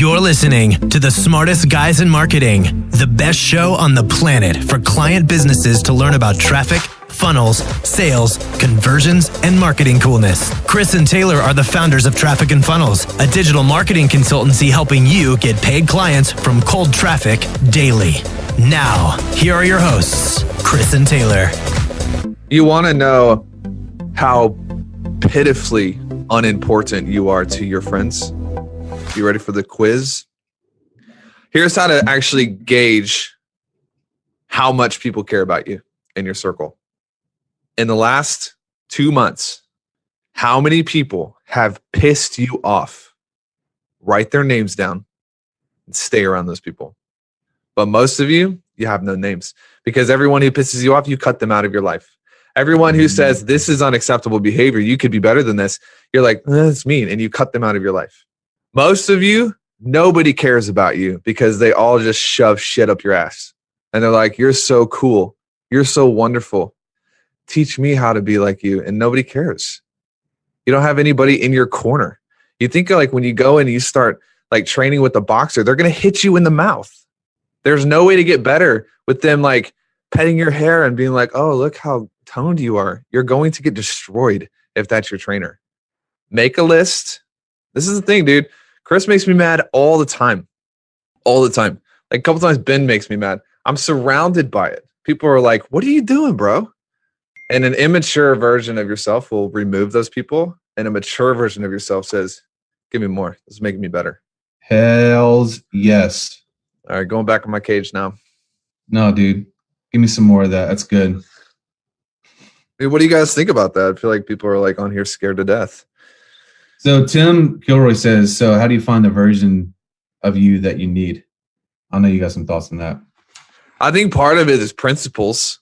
You're listening to the smartest guys in marketing, the best show on the planet for client businesses to learn about traffic, funnels, sales, conversions, and marketing coolness. Chris and Taylor are the founders of Traffic and Funnels, a digital marketing consultancy helping you get paid clients from cold traffic daily. Now, here are your hosts, Chris and Taylor. You want to know how pitifully unimportant you are to your friends? You ready for the quiz? Here's how to actually gauge how much people care about you in your circle. In the last 2 months, how many people have pissed you off? Write their names down and stay around those people. But most of you have no names, because everyone who pisses you off, you cut them out of your life. Everyone who says this is unacceptable behavior, you could be better than this, you're like, that's mean, and you cut them out of your life. Most of you, nobody cares about you because they all just shove shit up your ass. And they're like, you're so cool. You're so wonderful. Teach me how to be like you. And nobody cares. You don't have anybody in your corner. You think like when you go and you start like training with the boxer, they're going to hit you in the mouth. There's no way to get better with them like petting your hair and being like, oh, look how toned you are. You're going to get destroyed if that's your trainer. Make a list. This is the thing, dude. Chris makes me mad all the time. All the time. Like a couple times Ben makes me mad. I'm surrounded by it. People are like, what are you doing, bro? And an immature version of yourself will remove those people. And a mature version of yourself says, give me more. This is making me better. Hells yes. All right, going back in my cage now. No, dude. Give me some more of that. That's good. Dude, what do you guys think about that? I feel like people are like on here scared to death. So Tim Kilroy says, so how do you find the version of you that you need? I know you got some thoughts on that. I think part of it is principles.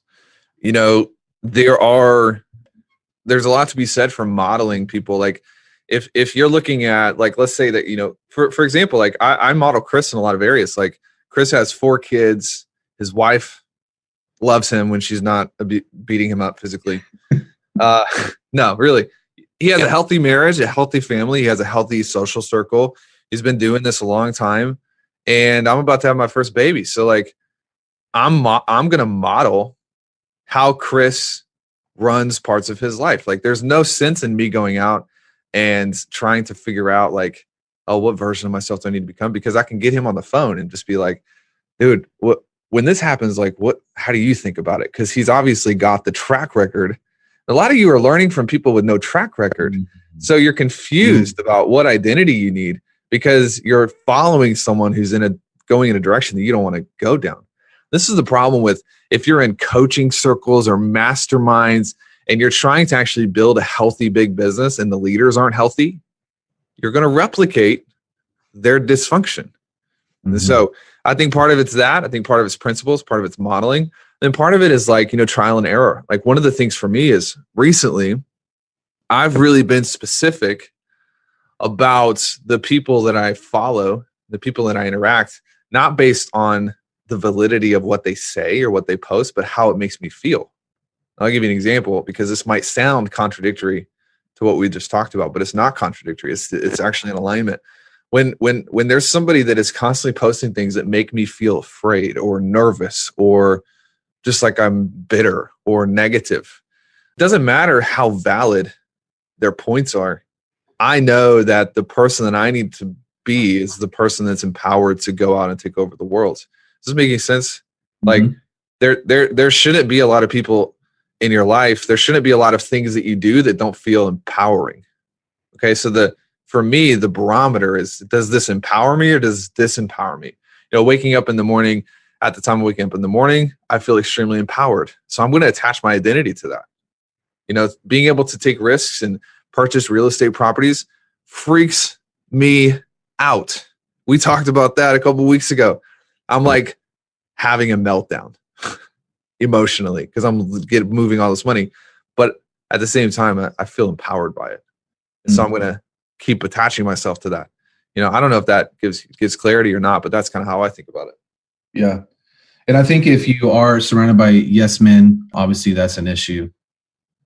You know, there's a lot to be said for modeling people. Like if you're looking at, like, let's say that, you know, for example, like I model Chris in a lot of areas. Like Chris has 4 kids. His wife loves him when she's not beating him up physically. No, really. He has a healthy marriage, a healthy family. He has a healthy social circle. He's been doing this a long time, and I'm about to have my first baby. So like, I'm going to model how Chris runs parts of his life. Like there's no sense in me going out and trying to figure out like, oh, what version of myself do I need to become? Because I can get him on the phone and just be like, dude, when this happens, like how do you think about it? Because he's obviously got the track record. A lot of you are learning from people with no track record. So you're confused about what identity you need because you're following someone who's going in a direction that you don't want to go down. This is the problem with if you're in coaching circles or masterminds and you're trying to actually build a healthy big business and the leaders aren't healthy, you're going to replicate their dysfunction. Mm-hmm. And so I think part of it's that. I think part of it's principles, part of it's modeling. And part of it is like, you know, trial and error. Like one of the things for me is recently, I've really been specific about the people that I follow, the people that I interact, not based on the validity of what they say or what they post, but how it makes me feel. I'll give you an example because this might sound contradictory to what we just talked about, but it's not contradictory. It's actually in alignment. When there's somebody that is constantly posting things that make me feel afraid or nervous or just like I'm bitter or negative, it doesn't matter how valid their points are. I know that the person that I need to be is the person that's empowered to go out and take over the world. Is this making sense? Like there shouldn't be a lot of people in your life. There shouldn't be a lot of things that you do that don't feel empowering. Okay. So for me, the barometer is, does this empower me or does this disempower me? You know, waking up in the morning, at the time of waking up in the morning, I feel extremely empowered. So I'm going to attach my identity to that. You know, being able to take risks and purchase real estate properties freaks me out. We talked about that a couple of weeks ago. I'm like having a meltdown emotionally because I'm moving all this money. But at the same time, I feel empowered by it. And so I'm going to keep attaching myself to that. You know, I don't know if that gives clarity or not, but that's kind of how I think about it. Yeah. And I think if you are surrounded by yes men, obviously that's an issue.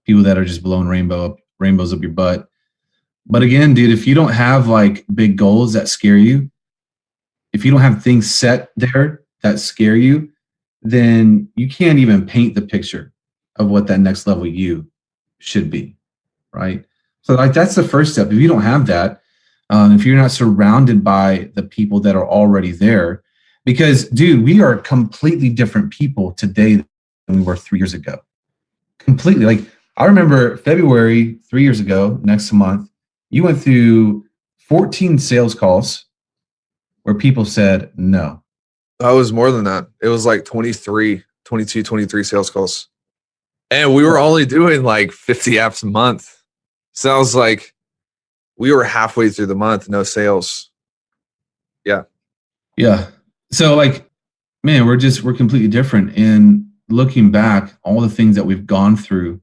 People that are just blowing rainbows up your butt. But again, dude, if you don't have like big goals that scare you, if you don't have things set there that scare you, then you can't even paint the picture of what that next level you should be, right? So like that's the first step. If you don't have that, if you're not surrounded by the people that are already there, because dude, we are completely different people today than we were 3 years ago. Completely. Like I remember February 3 years ago, next month, you went through 14 sales calls where people said no. That was more than that. It was like 23 sales calls. And we were only doing like 50 apps a month. So I was like, we were halfway through the month, no sales. Yeah. Yeah. So like, man, we're completely different. And looking back, all the things that we've gone through,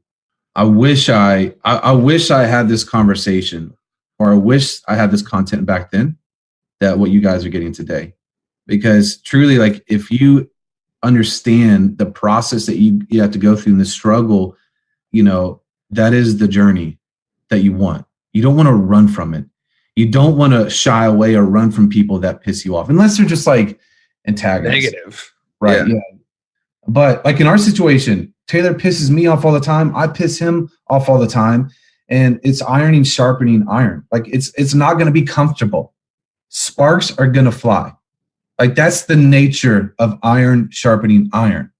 I wish I had this conversation, or I wish I had this content back then, that what you guys are getting today. Because truly, like if you understand the process that you have to go through and the struggle, that is the journey that you want. You don't want to run from it. You don't want to shy away or run from people that piss you off, unless they're just like antagonists. Negative. Right. Yeah. But like in our situation, Taylor pisses me off all the time. I piss him off all the time. And it's ironing, sharpening iron. Like it's not going to be comfortable. Sparks are going to fly. Like that's the nature of iron sharpening iron.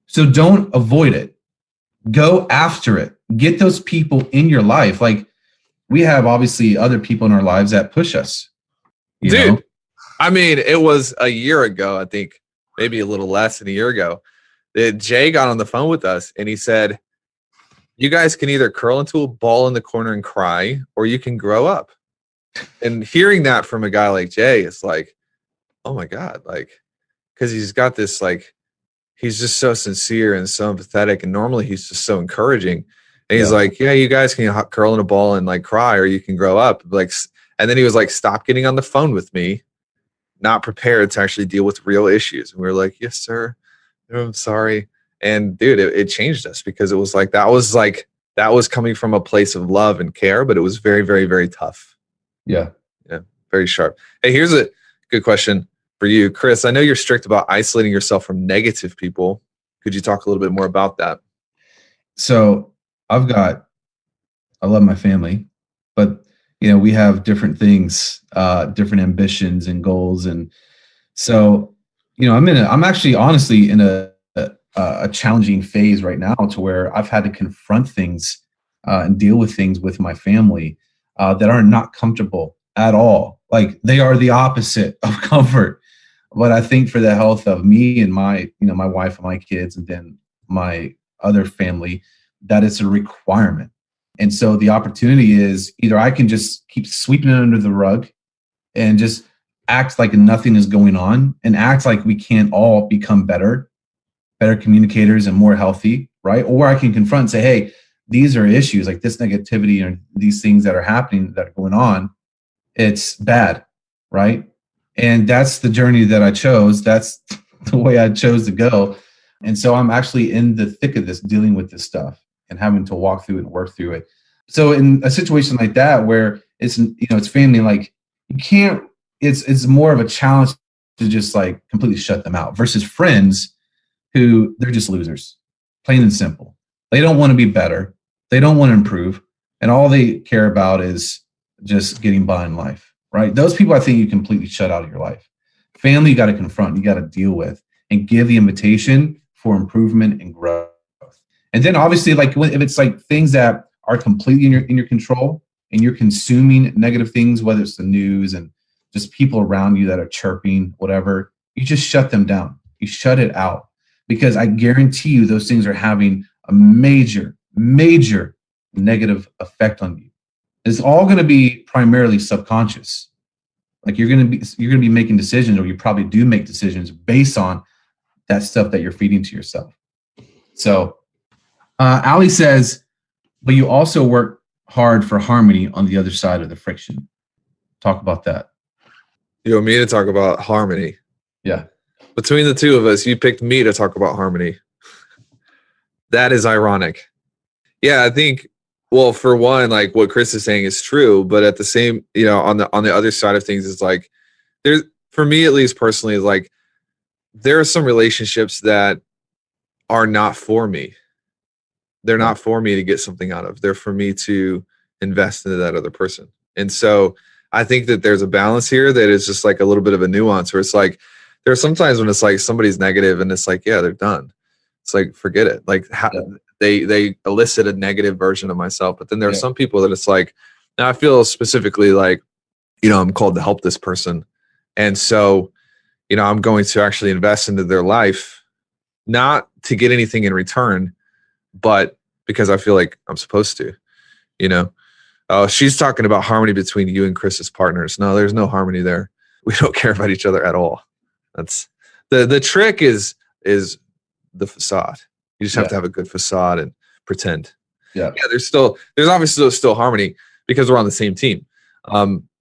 So don't avoid it. Go after it. Get those people in your life. Like we have obviously other people in our lives that push us. You know? I mean, it was a year ago, I think, maybe a little less than a year ago, that Jay got on the phone with us and he said, you guys can either curl into a ball in the corner and cry, or you can grow up. And hearing that from a guy like Jay, it's like, oh my God, like, because he's got this, like, he's just so sincere and so empathetic. And normally he's just so encouraging. And he's like, yeah, you guys can curl in a ball and like cry, or you can grow up. Like, and then he was like, stop getting on the phone with me, not prepared to actually deal with real issues. And we were like, yes, sir. I'm sorry. And dude, it changed us, because it was like, that was coming from a place of love and care, but it was very, very, very tough. Yeah. Yeah. Very sharp. Hey, here's a good question for you, Chris. I know you're strict about isolating yourself from negative people. Could you talk a little bit more about that? So I love my family, but we have different things, different ambitions and goals. And so, I'm actually honestly in a challenging phase right now, to where I've had to confront things and deal with things with my family that are not comfortable at all. Like they are the opposite of comfort. But I think for the health of me and my wife and my kids, and then my other family, that it's a requirement. And so the opportunity is either I can just keep sweeping it under the rug and just act like nothing is going on, and act like we can't all become better communicators and more healthy, right? Or I can confront and say, hey, these are issues, like this negativity or these things that are happening, that are going on. It's bad, right? And that's the journey that I chose. That's the way I chose to go. And so I'm actually in the thick of this, dealing with this stuff and having to walk through it and work through it. So in a situation like that, where it's family, like you can't, it's more of a challenge to just like completely shut them out, versus friends who they're just losers, plain and simple. They don't want to be better. They don't want to improve. And all they care about is just getting by in life, right? Those people, I think you completely shut out of your life. Family, you got to confront, you got to deal with, and give the invitation for improvement and growth. And then obviously, like if it's like things that are completely in your control, and you're consuming negative things, whether it's the news and just people around you that are chirping, whatever, you just shut them down. You shut it out, because I guarantee you those things are having a major, major negative effect on you. It's all going to be primarily subconscious. Like you're going to be making decisions, or you probably do make decisions based on that stuff that you're feeding to yourself. So Ali says, but you also work hard for harmony on the other side of the friction. Talk about that. You want me to talk about harmony? Yeah. Between the two of us, you picked me to talk about harmony. That is ironic. Yeah, I think, well, for one, like what Chris is saying is true, but at the same, on the other side of things, is like for me, at least personally, is like, there are some relationships that are not for me. They're not for me to get something out of. They're for me to invest into that other person. And so I think that there's a balance here that is just like a little bit of a nuance where it's like, there are some times when it's like somebody's negative and it's like, yeah, they're done. It's like, forget it. Like they elicit a negative version of myself. But then there are some people that it's like, now I feel specifically like, I'm called to help this person. And so, I'm going to actually invest into their life, not to get anything in return, but because I feel like I'm supposed to, she's talking about harmony between you and Chris as partners. No, there's no harmony there. We don't care about each other at all. That's the trick is the facade. You just have to have a good facade and pretend. Yeah. There's obviously still harmony because we're on the same team.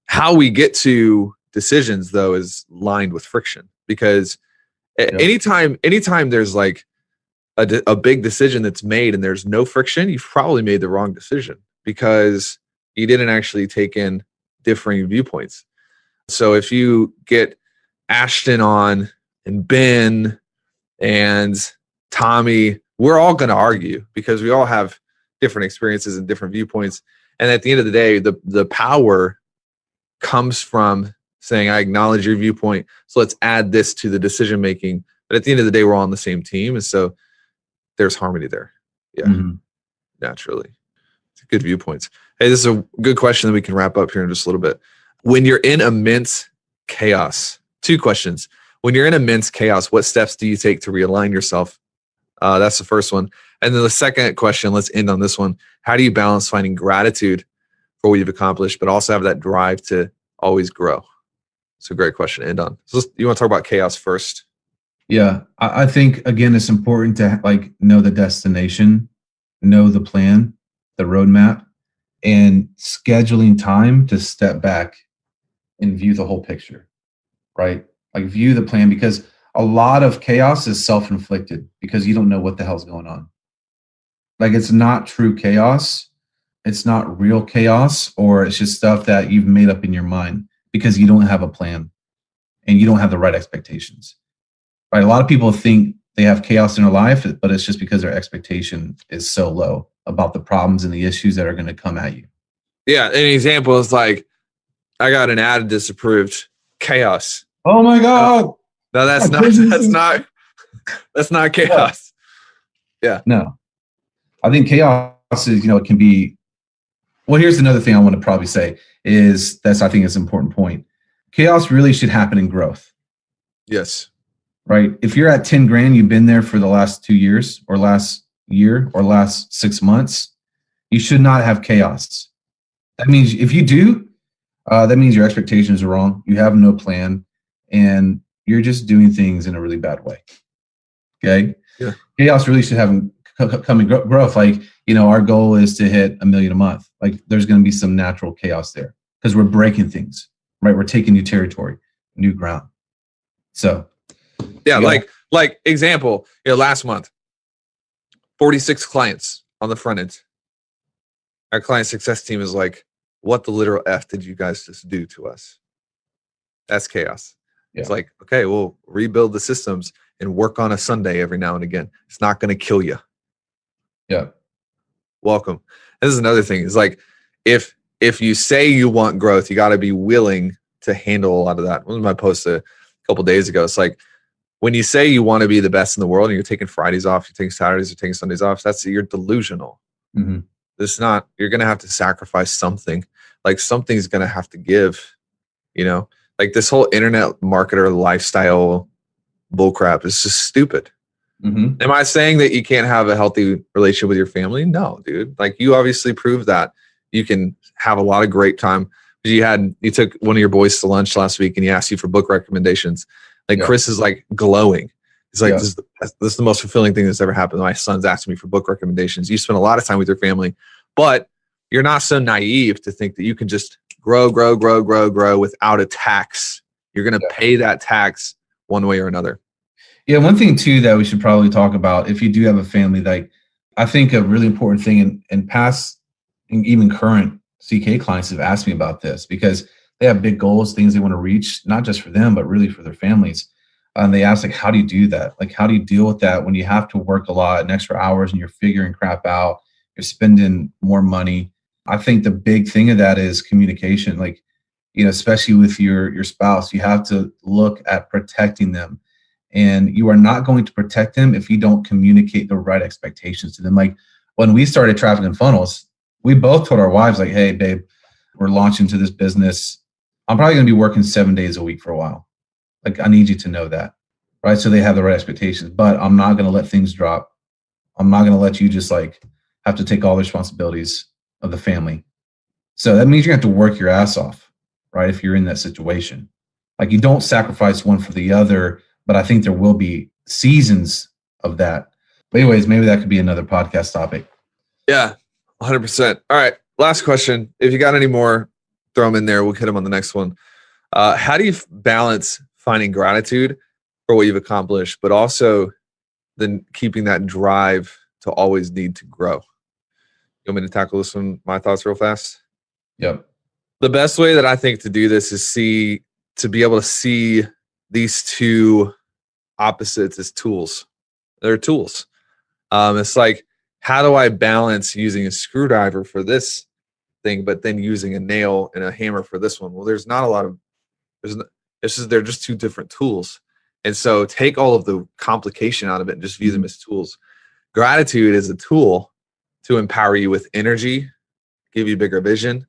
How we get to decisions though is lined with friction, because anytime there's like a big decision that's made and there's no friction, you've probably made the wrong decision because you didn't actually take in differing viewpoints. So if you get Ashton on and Ben and Tommy, we're all going to argue because we all have different experiences and different viewpoints. And at the end of the day, the power comes from saying, I acknowledge your viewpoint, so let's add this to the decision making. But at the end of the day, we're all on the same team. And so there's harmony there. Yeah, naturally. Good viewpoints. Hey, this is a good question that we can wrap up here in just a little bit. When you're in immense chaos, 2 questions. When you're in immense chaos, what steps do you take to realign yourself? That's the first one. And then the second question, let's end on this one. How do you balance finding gratitude for what you've accomplished, but also have that drive to always grow? It's a great question to end on. So you want to talk about chaos first? Yeah, I think, again, it's important to know the destination, know the plan, the roadmap, and scheduling time to step back and view the whole picture, right? Like view the plan, because a lot of chaos is self-inflicted because you don't know what the hell's going on. Like, it's not true chaos. It's not real chaos, or it's just stuff that you've made up in your mind because you don't have a plan and you don't have the right expectations. Right? A lot of people think they have chaos in their life, but it's just because their expectation is so low about the problems and the issues that are going to come at you. Yeah. An example is like, I got an ad disapproved. Chaos. Oh my God. No, that's not chaos. Yeah. No. I think chaos is, it can be, well, here's another thing I want to probably say is I think it's an important point. Chaos really should happen in growth. Yes. Right. If you're at 10 grand, you've been there for the last 2 years or last year or last 6 months, you should not have chaos. That means if you do, that means your expectations are wrong. You have no plan and you're just doing things in a really bad way. Okay. Yeah. Chaos really should have come in growth. Like, our goal is to hit $1 million a month. Like, there's going to be some natural chaos there because we're breaking things, right? We're taking new territory, new ground. So, yeah. Like example, last month, 46 clients on the front end. Our client success team is like, what the literal F did you guys just do to us? That's chaos. Yeah. It's like, okay, we'll rebuild the systems and work on a Sunday every now and again. It's not going to kill you. Yeah. Welcome. This is another thing. It's like, if you say you want growth, you got to be willing to handle a lot of that. One of my posts a couple days ago, it's like, when you say you want to be the best in the world and you're taking Fridays off, you're taking Saturdays, you're taking Sundays off, you're delusional. Mm-hmm. You're going to have to sacrifice something. Like, something's going to have to give, like this whole internet marketer lifestyle bullcrap is just stupid. Mm-hmm. Am I saying that you can't have a healthy relationship with your family? No, dude. Like, you obviously proved that you can have a lot of great time. You took one of your boys to lunch last week and he asked you for book recommendations. Like, Chris is like glowing. He's like, this is the most fulfilling thing that's ever happened. My son's asking me for book recommendations. You spend a lot of time with your family, but you're not so naive to think that you can just grow without a tax. You're going to pay that tax one way or another. Yeah. One thing too, that we should probably talk about, if you do have a family, like, I think a really important thing in past and even current CK clients have asked me about this, because they have big goals, things they want to reach, not just for them, but really for their families. And they ask, like, how do you do that? Like, how do you deal with that when you have to work a lot and extra hours and you're figuring crap out, you're spending more money? I think the big thing of that is communication. Like, especially with your spouse, you have to look at protecting them. And you are not going to protect them if you don't communicate the right expectations to them. Like when we started Traffic and Funnels, we both told our wives, like, hey, babe, we're launching into this business. I'm probably going to be working 7 days a week for a while. Like, I need you to know that, right? So they have the right expectations, but I'm not going to let things drop. I'm not going to let you just like have to take all the responsibilities of the family. So that means you have to work your ass off, right? If you're in that situation, like you don't sacrifice one for the other, but I think there will be seasons of that. But anyways, maybe that could be another podcast topic. Yeah, 100%. All right. Last question. If you got any more, throw them in there. We'll hit them on the next one. How do you balance finding gratitude for what you've accomplished, but also then keeping that drive to always need to grow? You want me to tackle this one, my thoughts real fast? Yep. The best way that I think to do this is to be able to see these two opposites as tools. They're tools. It's like, how do I balance using a screwdriver for this thing, but then using a nail and a hammer for this one? Well, they're just two different tools. And so take all of the complication out of it and just view them as tools. Gratitude is a tool to empower you with energy, give you bigger vision,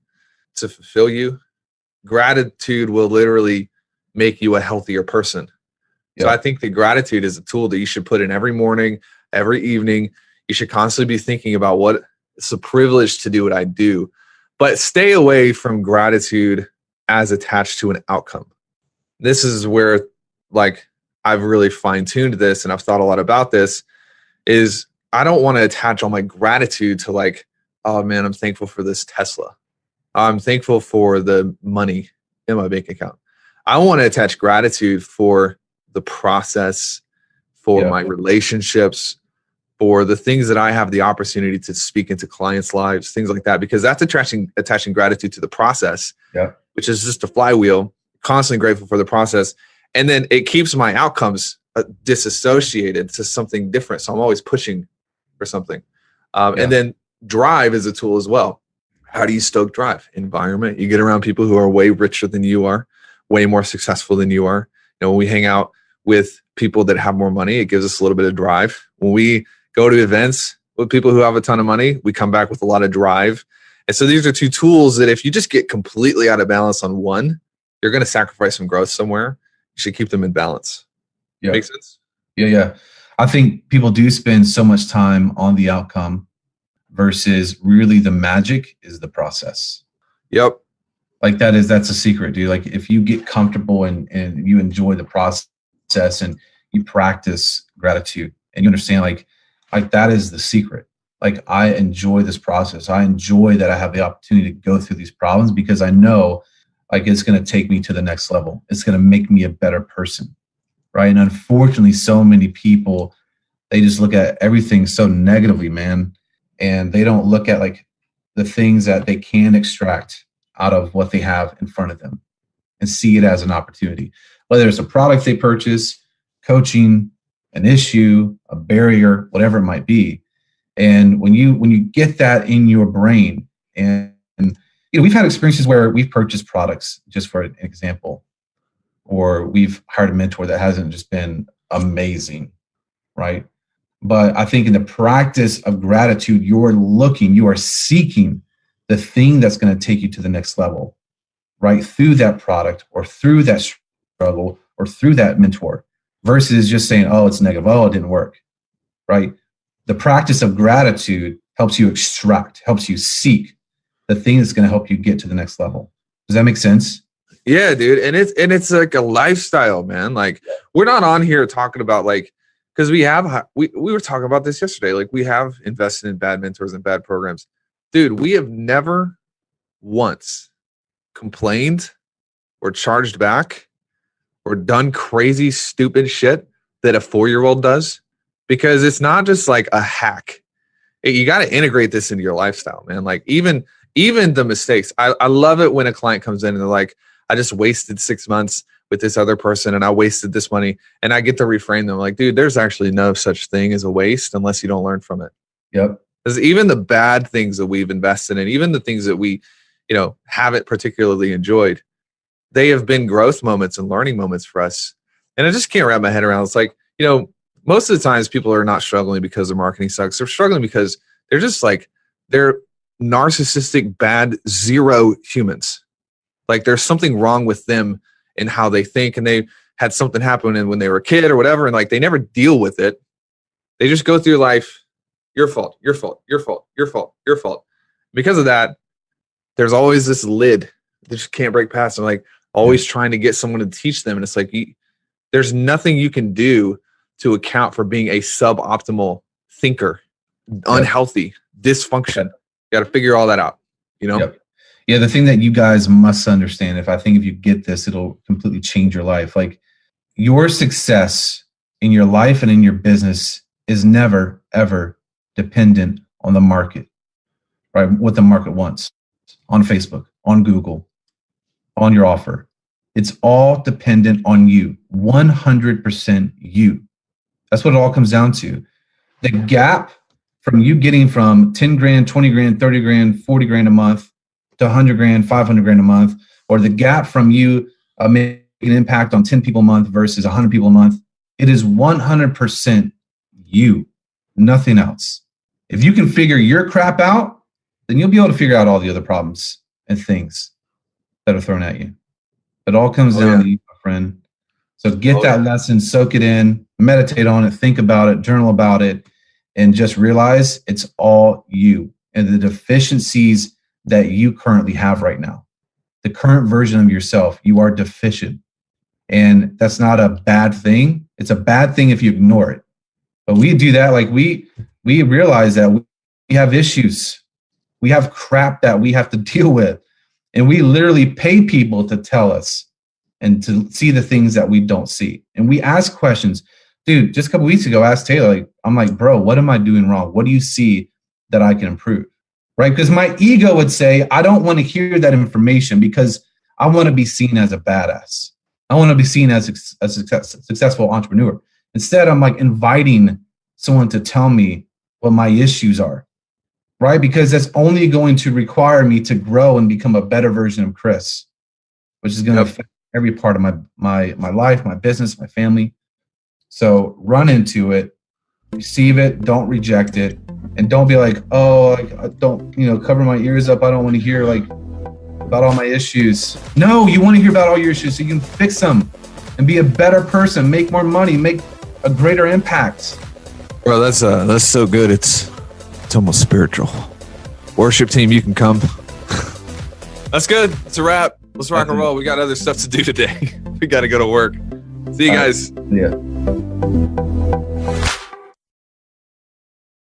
to fulfill you. Gratitude will literally make you a healthier person. So I think that gratitude is a tool that you should put in every morning, every evening. You should constantly be thinking about what it's a privilege to do what I do, but stay away from gratitude as attached to an outcome. This is where like I've really fine-tuned this and I've thought a lot about this is I don't want to attach all my gratitude to like, oh man, I'm thankful for this Tesla. I'm thankful for the money in my bank account. I want to attach gratitude for the process, for my relationships, for the things that I have the opportunity to speak into clients' lives, things like that, because that's attaching gratitude to the process, which is just a flywheel, constantly grateful for the process. And then it keeps my outcomes disassociated to something different. So I'm always pushing for something. And then drive is a tool as well. How do you stoke drive? Environment. You get around people who are way richer than you are, way more successful than you are. When we hang out with people that have more money, it gives us a little bit of drive. When we go to events with people who have a ton of money, we come back with a lot of drive. And so these are two tools that if you just get completely out of balance on one, you're going to sacrifice some growth somewhere. You should keep them in balance. Make sense? Yeah. I think people do spend so much time on the outcome versus really the magic is the process. Yep. Like that's a secret, dude. Like if you get comfortable and you enjoy the process and you practice gratitude and you understand like that is the secret. Like I enjoy this process. I enjoy that I have the opportunity to go through these problems because I know like it's going to take me to the next level. It's going to make me a better person. Right. And unfortunately, so many people, they just look at everything so negatively, man. And they don't look at like the things that they can extract out of what they have in front of them and see it as an opportunity, whether it's a product they purchase, coaching, an issue, a barrier, whatever it might be. And when you get that in your brain, and we've had experiences where we've purchased products, just for an example, or we've hired a mentor that hasn't just been amazing, right? But I think in the practice of gratitude, you are seeking the thing that's going to take you to the next level, right? Through that product or through that struggle or through that mentor versus just saying, oh, it's negative. Oh, it didn't work, right? The practice of gratitude helps you extract, helps you seek the thing that's going to help you get to the next level. Does that make sense? Yeah, dude. And it's like a lifestyle, man. Like we're not on here talking about like, because we were talking about this yesterday. Like we have invested in bad mentors and bad programs. Dude, we have never once complained or charged back or done crazy, stupid shit that a 4-year-old does, because it's not just like a hack. You got to integrate this into your lifestyle, man. Like even the mistakes. I love it when a client comes in and they're like, I just wasted 6 months with this other person and I wasted this money. And I get to reframe them like, dude, there's actually no such thing as a waste unless you don't learn from it. Yep. Because even the bad things that we've invested in, even the things that we, haven't particularly enjoyed, they have been growth moments and learning moments for us. And I just can't wrap my head around. It's like, most of the times people are not struggling because their marketing sucks. They're struggling because they're just like, they're narcissistic, bad, zero humans. Like there's something wrong with them in how they think, and they had something happen when they were a kid or whatever, and like they never deal with it. They just go through life, your fault, your fault, your fault, your fault, your fault. Because of that, there's always this lid they just can't break past. And like always trying to get someone to teach them, and it's like there's nothing you can do to account for being a suboptimal thinker, unhealthy, dysfunction. You got to figure all that out, Yep. Yeah, the thing that you guys must understand, if you get this, it'll completely change your life. Like your success in your life and in your business is never, ever dependent on the market, right? What the market wants on Facebook, on Google, on your offer. It's all dependent on you, 100% you. That's what it all comes down to. The gap from you getting from 10 grand, 20 grand, 30 grand, 40 grand a month to 100 grand, 500 grand a month, or the gap from you making an impact on 10 people a month versus 100 people a month, it is 100% you, nothing else. If you can figure your crap out, then you'll be able to figure out all the other problems and things that are thrown at you. It all comes down to you, my friend. So get that lesson, soak it in, meditate on it, think about it, journal about it, and just realize it's all you and the deficiencies that you currently have right now. The current version of yourself, you are deficient. And that's not a bad thing. It's a bad thing if you ignore it. But we do that, like we realize that we have issues. We have crap that we have to deal with. And we literally pay people to tell us and to see the things that we don't see. And we ask questions. Dude, just a couple weeks ago, I asked Taylor, I'm like, bro, what am I doing wrong? What do you see that I can improve? Right? Because my ego would say, I don't want to hear that information because I want to be seen as a badass. I want to be seen as a successful entrepreneur. Instead, I'm like inviting someone to tell me what my issues are, right? Because that's only going to require me to grow and become a better version of Chris, which is going to affect every part of my life, my business, my family. So run into it, receive it, don't reject it, and don't be like, oh, I don't, cover my ears up. I don't want to hear about all my issues. No, you want to hear about all your issues so you can fix them and be a better person, make more money, make a greater impact. Bro, that's so good. It's almost spiritual. Worship team, you can come. That's good. It's a wrap. Let's rock and roll. We got other stuff to do today. We got to go to work. See you guys. Yeah.